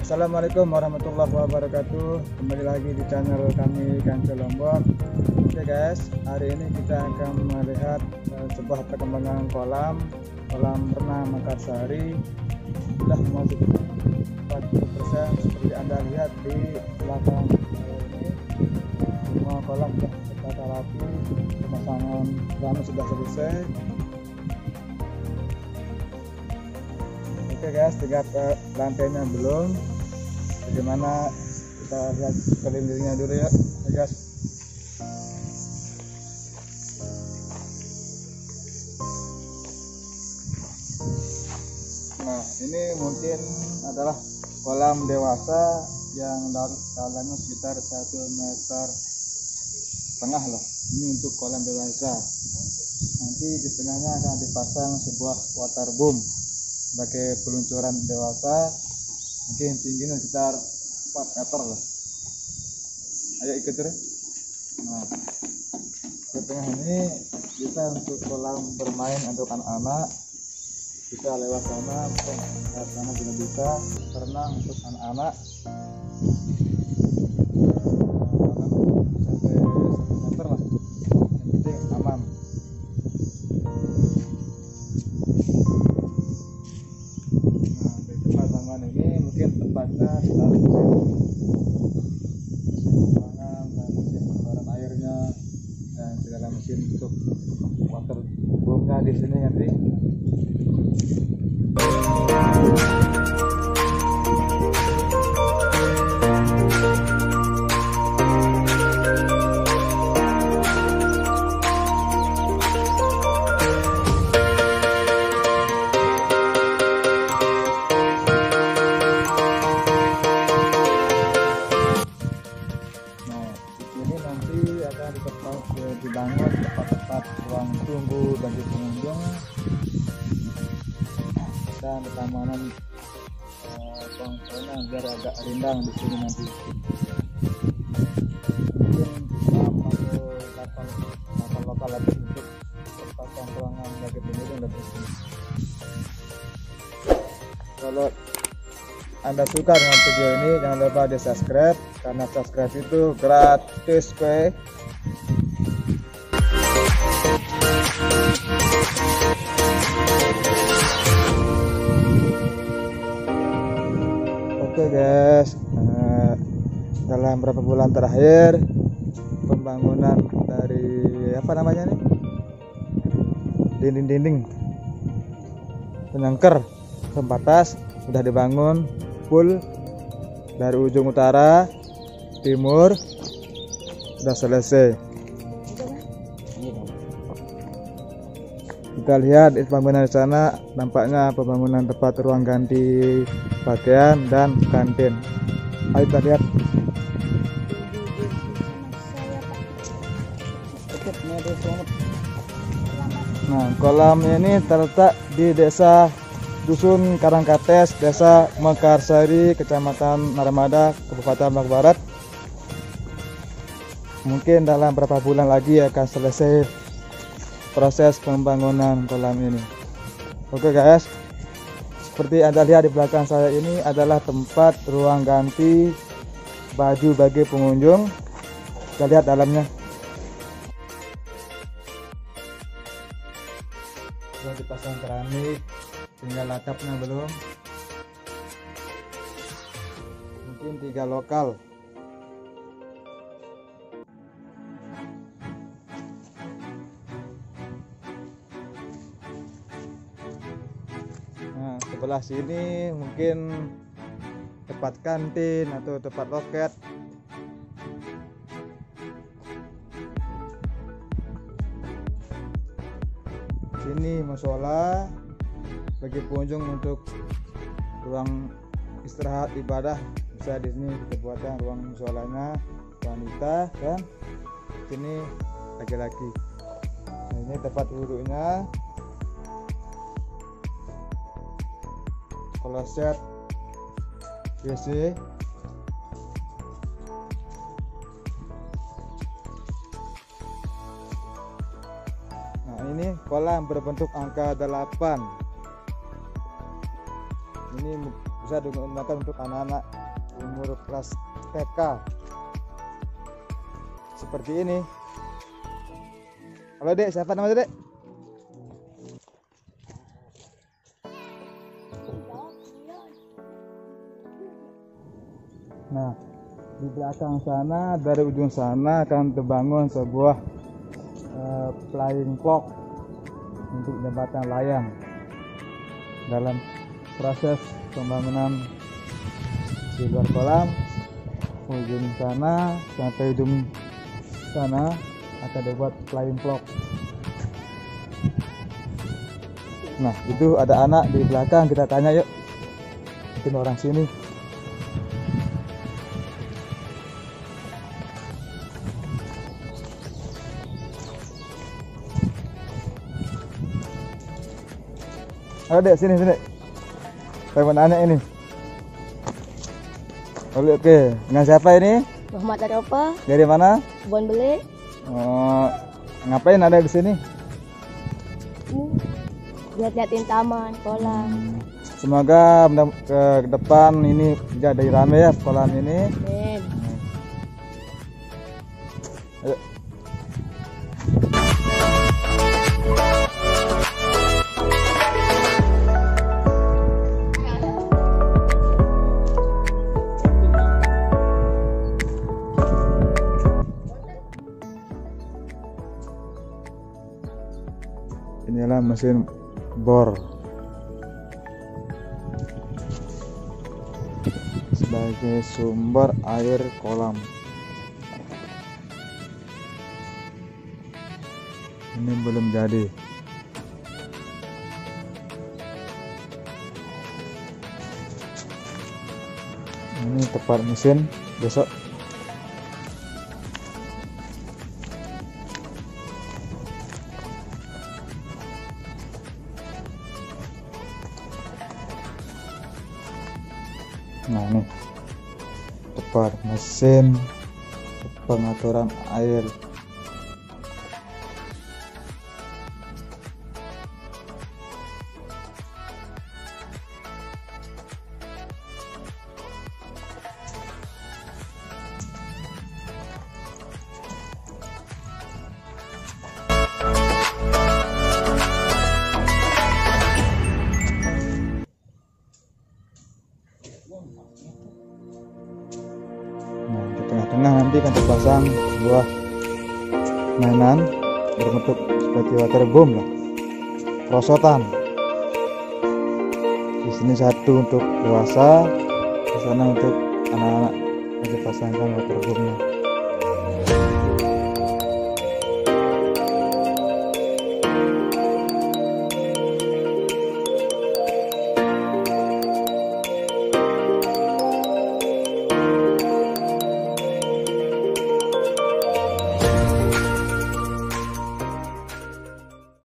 Assalamualaikum warahmatullahi wabarakatuh. Kembali lagi di channel kami Kancil Lombok. Oke guys, hari ini kita akan melihat sebuah perkembangan kolam renang Mekarsari. Sudah masuk 40% seperti Anda lihat di belakang ini. Semua kolam sudah tertata rapi, pemasangan rame sudah selesai. Oke guys, tinggal ke lantainya belum. Bagaimana, kita lihat sekelilingnya dulu ya guys. Nah, ini mungkin adalah kolam dewasa yang dalamnya sekitar 1,5 meter lah. Ini untuk kolam dewasa. Nanti di tengahnya akan dipasang sebuah water boom sebagai peluncuran dewasa, mungkin tingginya sekitar 4 meter lah. Ayo ikut terus. Nah, di tengah ini bisa untuk kolam bermain untuk anak-anak, bisa lewat sana, lewat sana juga bisa berenang untuk anak-anak sampai 1 meter lah, yang penting aman. Ini mungkin tempatnya mesin ruangan dan mesin pembaran airnya dan segala mesin untuk water boomnya di sini nanti. Dibangun tempat-tempat ruang tunggu bagi pengunjung dan keamanan pengunjungnya biar agak rindang di sini nanti. Mungkin 6 atau 8 lokal lagi untuk tempat ruangan bagi pengunjung dan sini. Kalau Anda suka dengan video ini, jangan lupa di subscribe, karena subscribe itu gratis kue. Oke guys, dalam beberapa bulan terakhir pembangunan dari apa namanya nih, dinding-dinding penyangker pembatas sudah dibangun full dari ujung utara timur, sudah selesai. Kita lihat di pembangunan di sana, nampaknya pembangunan tempat ruang ganti pakaian dan kantin. Ayo kita lihat. Nah, kolam ini terletak di desa Dusun Karangkates, Desa Mekarsari, Kecamatan Narmada, Kabupaten Lombok Barat. Mungkin dalam beberapa bulan lagi akan selesai proses pembangunan kolam ini. Oke guys, seperti Anda lihat di belakang saya ini adalah tempat ruang ganti baju bagi pengunjung. Kita lihat dalamnya. Sudah dipasang keramik, tinggal atapnya belum. Mungkin 3 lokal. Sebelah sini mungkin tempat kantin atau tempat loket. Sini musola bagi pengunjung untuk ruang istirahat ibadah, bisa di sini kita buatkan ruang musolanya wanita dan sini laki-laki. Nah, ini tempat wudhunya. Kloset WC. Nah, ini kolam berbentuk angka 8. Ini bisa digunakan untuk anak-anak umur kelas TK seperti ini. Halo Dek, siapa nama Dek? Nah, di belakang sana, dari ujung sana akan terbangun sebuah flying clock untuk jembatan layang. Dalam proses pembangunan di luar kolam, ujung sana sampai ujung sana akan dibuat flying clock. Nah, itu ada anak di belakang, kita tanya yuk. Mungkin orang sini. Halo Dek, sini. Saya mau nanya ini. Oke, dengan siapa ini? Muhammad Aropa. Dari mana? Kebon Beli. Oh, ngapain ada di sini? Lihat-lihatin taman, kolam. Semoga ke depan ini jadi rame ya kolam ini. Amin. Ayo. Inilah mesin bor sebagai sumber air kolam. Ini belum jadi. Ini tepat mesin besok. Nah, ini tepat mesin pengaturan air. Nah, di tengah-tengah nanti akan terpasang sebuah mainan berbentuk seperti waterboom lah, perosotan. Di sini satu untuk dewasa, di sana untuk anak-anak, dipasangkan waterboomnya.